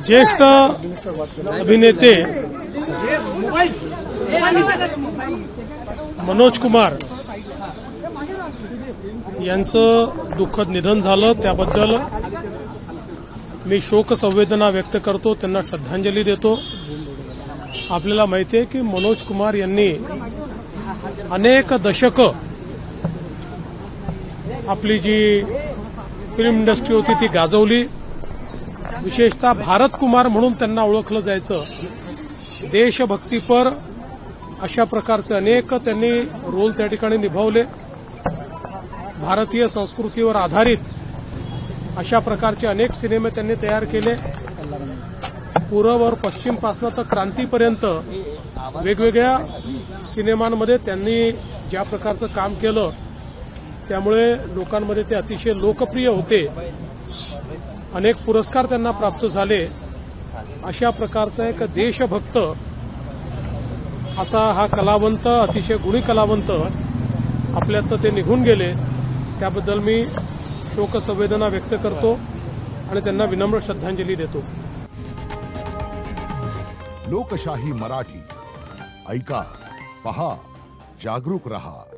ज्येष्ठ अभिनेते मनोज कुमार यांचं दुःखद निधन झालं, त्याबद्दल मी शोक संवेदना व्यक्त करतो, त्यांना श्रद्धांजली देतो। आपल्याला माहिती आहे की मनोज कुमार यांनी अनेक दशकं आपली जी फिल्म इंडस्ट्री होती ती गाजवली। विशेषतः भारत कुमार म्हणून त्यांना ओळखलं जायचं। देशभक्तीपर अशा प्रकारचे अनेक त्यांनी रोल त्या ठिकाणी निभावले। भारतीय संस्कृतीवर आधारित अशा प्रकारचे अनेक सिनेमे त्यांनी तयार केले। पूर्व और पश्चिम पासून तर क्रांतीपर्यंत वेगवेगळ्या सिनेमांमध्ये त्यांनी ज्या प्रकारचं काम केलं त्यामुळे लोकांमध्ये ते अतिशय लोकप्रिय होते। अनेक पुरस्कार त्यांना प्राप्त झाले। अशा प्रकारचा एक देशभक्त असा हा कलावंत, अतिशय गुणी कलावंत आपल्यातनं ते निघून गेले, त्याबद्दल मी शोक संवेदना व्यक्त करतो आणि त्यांना विनम्र श्रद्धांजली देतो। लोकशाही मराठी ऐका, पहा, जागरूक रहा।